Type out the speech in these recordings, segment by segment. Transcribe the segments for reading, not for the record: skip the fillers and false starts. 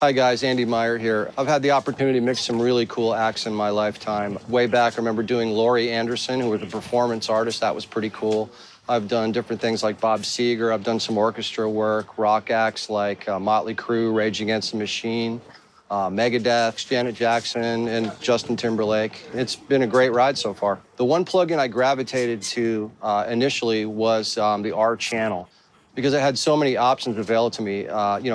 Hi guys, Andy Meyer here. I've had the opportunity to mix some really cool acts in my lifetime. Way back, I remember doing Laurie Anderson, who was a performance artist. That was pretty cool. I've done different things like Bob Seger. I've done some orchestra work, rock acts like Motley Crue, Rage Against the Machine, Megadeth, Janet Jackson, and Justin Timberlake. It's been a great ride so far. The one plugin I gravitated to initially was the R channel, because it had so many options available to me.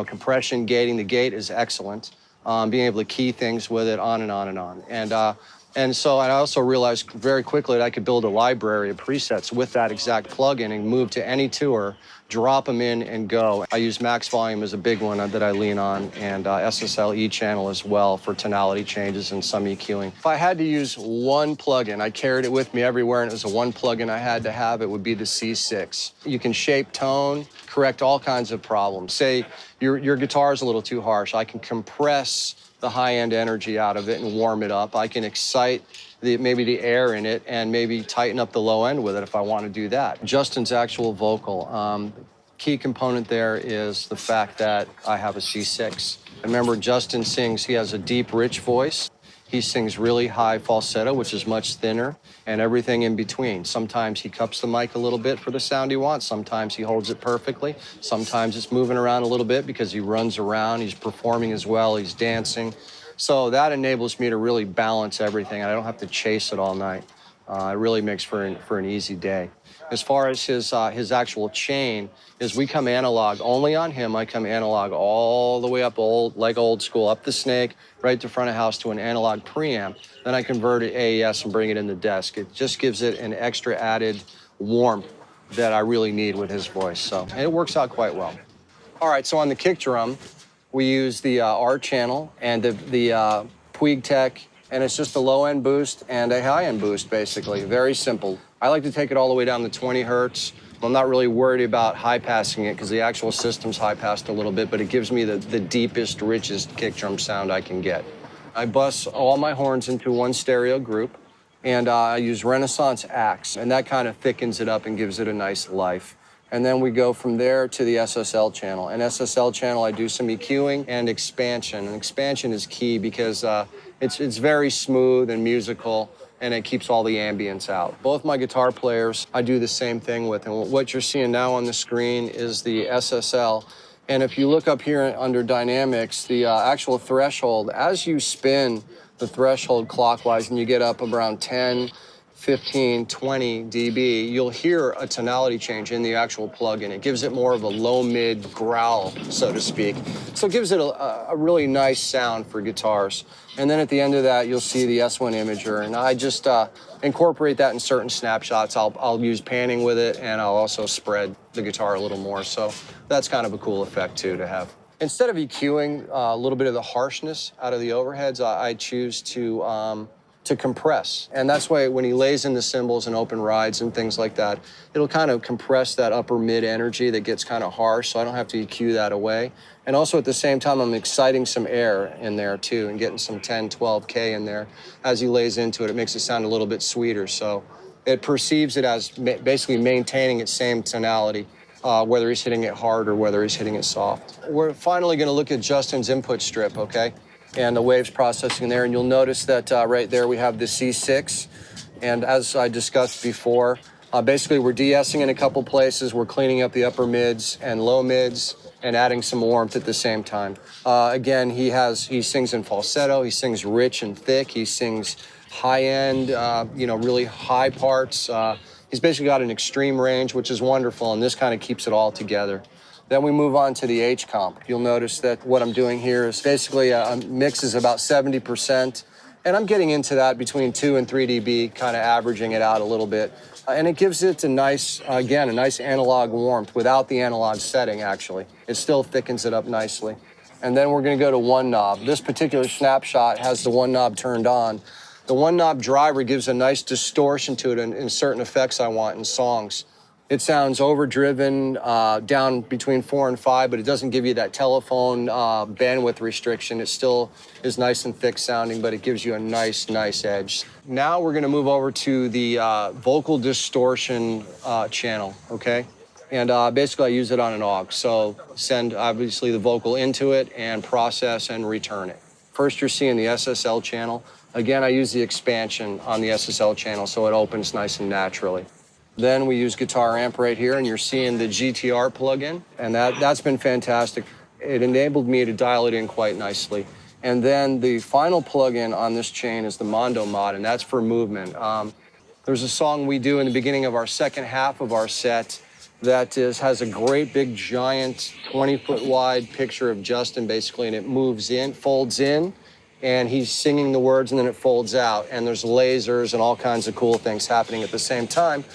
Compression, gating. The gate is excellent. Being able to key things with it, on and on and on. And I also realized very quickly that I could build a library of presets with that exact plugin and move to any tour, drop them in and go. I use max volume as a big one that I lean on, and SSL E channel as well for tonality changes and some EQing. If I had to use one plugin, I carried it with me everywhere, and it was the one plugin I had to have, it would be the C6. You can shape tone, correct all kinds of problems. Say your guitar is a little too harsh, I can compress the high-end energy out of it and warm it up. I can excite maybe the air in it and maybe tighten up the low end with it if I want to do that. Justin's actual vocal, key component there is the fact that I have a C6. Remember, Justin sings, he has a deep, rich voice. He sings really high falsetto, which is much thinner, and everything in between. Sometimes he cups the mic a little bit for the sound he wants. Sometimes he holds it perfectly. Sometimes it's moving around a little bit because he runs around, he's performing as well, he's dancing. So that enables me to really balance everything. I don't have to chase it all night. It really makes for an easy day. As far as his actual chain, is we come analog only on him. I come analog all the way up like old school, up the snake, right to front of house to an analog preamp. Then I convert it AES and bring it in the desk. It just gives it an extra added warmth that I really need with his voice. And it works out quite well. All right, so on the kick drum, we use the R channel and the Puig Tech, and it's just a low-end boost and a high-end boost, basically. Very simple. I like to take it all the way down to 20 hertz. I'm not really worried about high-passing it because the actual system's high-passed a little bit, but it gives me the deepest, richest kick drum sound I can get. I bus all my horns into one stereo group, and I use Renaissance Axe, and that kind of thickens it up and gives it a nice life. And then we go from there to the SSL channel. And SSL channel, I do some EQing and expansion. And expansion is key because it's very smooth and musical, and it keeps all the ambience out. Both my guitar players, I do the same thing with. And what you're seeing now on the screen is the SSL. And if you look up here under dynamics, the actual threshold, as you spin the threshold clockwise and you get up around 10, 15, 20 dB, you'll hear a tonality change in the actual plugin. It gives it more of a low-mid growl, so to speak. So it gives it a really nice sound for guitars. And then at the end of that, you'll see the S1 imager. And I just incorporate that in certain snapshots. I'll use panning with it, and I'll also spread the guitar a little more. So that's kind of a cool effect, too, to have. Instead of EQing a little bit of the harshness out of the overheads, I choose to compress. And that's why when he lays in the cymbals and open rides and things like that, it'll kind of compress that upper mid energy that gets kind of harsh, so I don't have to EQ that away. And also at the same time, I'm exciting some air in there too and getting some 10, 12K in there. As he lays into it, it makes it sound a little bit sweeter. So it perceives it as basically maintaining its same tonality, whether he's hitting it hard or whether he's hitting it soft. We're finally gonna look at Justin's input strip, okay? And the waves processing there, and you'll notice that right there we have the C6. And as I discussed before, basically we're de-essing in a couple places, we're cleaning up the upper mids and low mids and adding some warmth at the same time. Again, he sings in falsetto, he sings rich and thick, he sings high-end, really high parts. He's basically got an extreme range, which is wonderful, and this kind of keeps it all together. Then we move on to the H comp. You'll notice that what I'm doing here is basically a mix is about 70%, and I'm getting into that between 2 and 3 dB, kind of averaging it out a little bit. And it gives it a nice analog warmth without the analog setting, actually. It still thickens it up nicely. And then we're gonna go to one knob. This particular snapshot has the one knob turned on. The one knob driver gives a nice distortion to it in certain effects I want in songs. It sounds overdriven, down between 4 and 5, but it doesn't give you that telephone bandwidth restriction. It still is nice and thick sounding, but it gives you a nice edge. Now we're gonna move over to the vocal distortion channel, okay? And basically, I use it on an aux. So send, obviously, the vocal into it and process and return it. First, you're seeing the SSL channel. Again, I use the expansion on the SSL channel, so it opens nice and naturally. Then we use guitar amp right here, and you're seeing the GTR plugin, and that's been fantastic. It enabled me to dial it in quite nicely. And then the final plugin on this chain is the Mondo mod, and that's for movement. There's a song we do in the beginning of our second half of our set that has a great big giant 20-foot wide picture of Justin basically, and it moves in, folds in, and he's singing the words and then it folds out, and there's lasers and all kinds of cool things happening at the same time.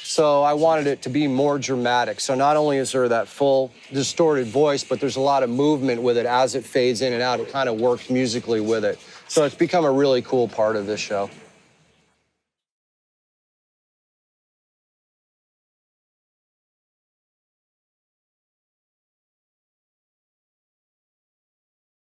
So I wanted it to be more dramatic. So not only is there that full distorted voice, but there's a lot of movement with it as it fades in and out. It kind of works musically with it. So it's become a really cool part of this show.